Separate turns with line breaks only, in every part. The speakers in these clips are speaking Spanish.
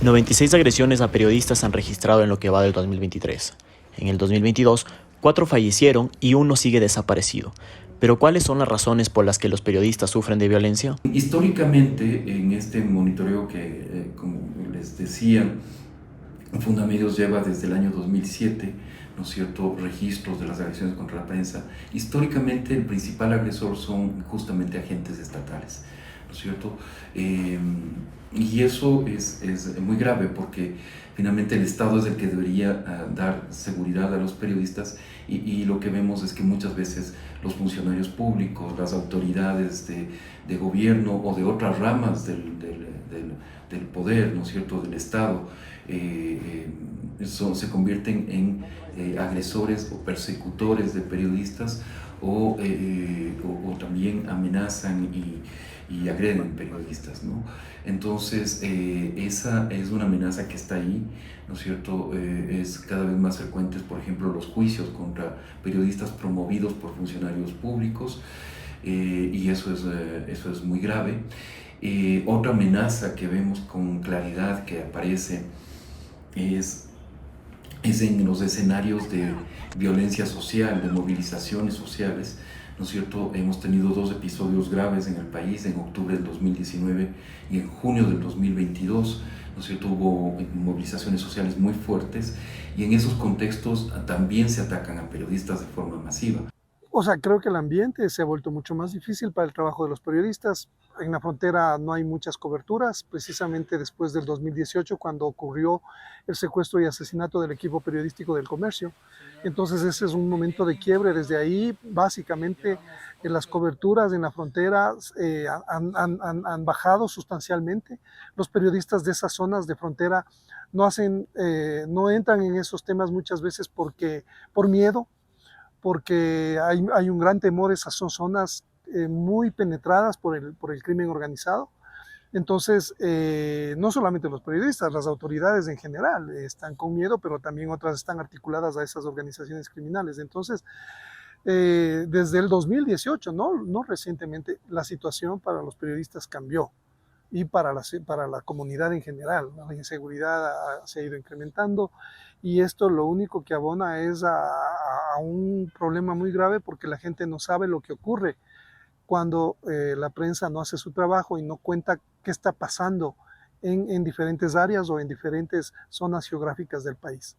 96 agresiones a periodistas se han registrado en lo que va del 2023. En el 2022, 4 fallecieron y uno sigue desaparecido. Pero ¿cuáles son las razones por las que los periodistas sufren de violencia?
Históricamente, en este monitoreo que, como les decía, Fundamedios lleva desde el año 2007, ¿no es cierto?, registros de las agresiones contra la prensa. Históricamente, el principal agresor son justamente agentes estatales, ¿no es cierto? Y eso es muy grave porque finalmente el Estado es el que debería dar seguridad a los periodistas y lo que vemos es que muchas veces los funcionarios públicos, las autoridades de gobierno o de otras ramas del poder, ¿no es cierto?, del Estado, se convierten en agresores o persecutores de periodistas o también amenazan y agreden periodistas, ¿no? Entonces, esa es una amenaza que está ahí, ¿no es cierto? Es cada vez más frecuentes, por ejemplo, los juicios contra periodistas promovidos por funcionarios públicos, y eso es muy grave. Otra amenaza que vemos con claridad que aparece es en los escenarios de violencia social, de movilizaciones sociales, ¿no es cierto? Hemos tenido 2 episodios graves en el país, en octubre del 2019 y en junio del 2022, ¿no es cierto? Hubo movilizaciones sociales muy fuertes y en esos contextos también se atacan a periodistas de forma masiva.
O sea, creo que el ambiente se ha vuelto mucho más difícil para el trabajo de los periodistas. En la frontera no hay muchas coberturas, precisamente después del 2018, cuando ocurrió el secuestro y asesinato del equipo periodístico del Comercio. Entonces ese es un momento de quiebre. Desde ahí, básicamente, las coberturas en la frontera han bajado sustancialmente. Los periodistas de esas zonas de frontera no entran en esos temas muchas veces por miedo, porque hay un gran temor. Esas son zonas muy penetradas por el crimen organizado. Entonces, no solamente los periodistas, las autoridades en general están con miedo, pero también otras están articuladas a esas organizaciones criminales. Entonces, desde el 2018, no recientemente, la situación para los periodistas cambió y para la comunidad en general. La inseguridad se ha ido incrementando y esto lo único que abona es a un problema muy grave, porque la gente no sabe lo que ocurre cuando la prensa no hace su trabajo y no cuenta qué está pasando en diferentes áreas o en diferentes zonas geográficas del país.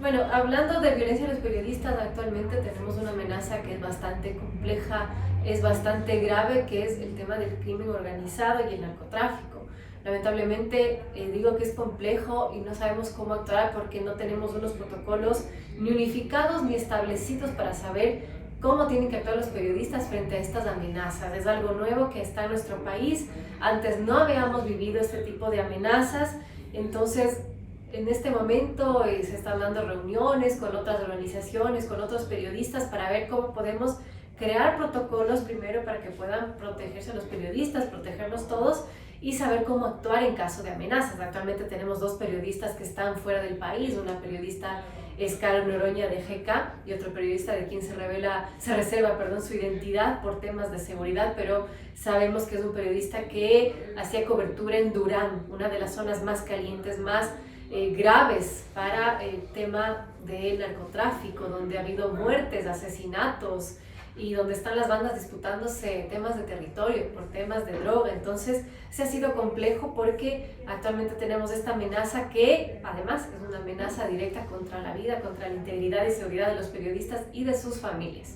Bueno, hablando de violencia a los periodistas, actualmente tenemos una amenaza que es bastante compleja, es bastante grave, que es el tema del crimen organizado y el narcotráfico. Lamentablemente digo que es complejo y no sabemos cómo actuar porque no tenemos unos protocolos ni unificados ni establecidos para saber cómo tienen que actuar los periodistas frente a estas amenazas. Es algo nuevo que está en nuestro país. Antes no habíamos vivido este tipo de amenazas, entonces en este momento se están dando reuniones con otras organizaciones, con otros periodistas para ver cómo podemos crear protocolos primero para que puedan protegerse los periodistas, protegernos todos y saber cómo actuar en caso de amenazas. Actualmente tenemos 2 periodistas que están fuera del país. Una periodista es Karen Noroña de GK y otro periodista de quien se reserva su identidad por temas de seguridad, pero sabemos que es un periodista que hacía cobertura en Durán, una de las zonas más calientes, más graves para el tema del narcotráfico, donde ha habido muertes, asesinatos y donde están las bandas disputándose temas de territorio por temas de droga. Entonces se ha sido complejo porque actualmente tenemos esta amenaza que además es una amenaza directa contra la vida, contra la integridad y seguridad de los periodistas y de sus familias.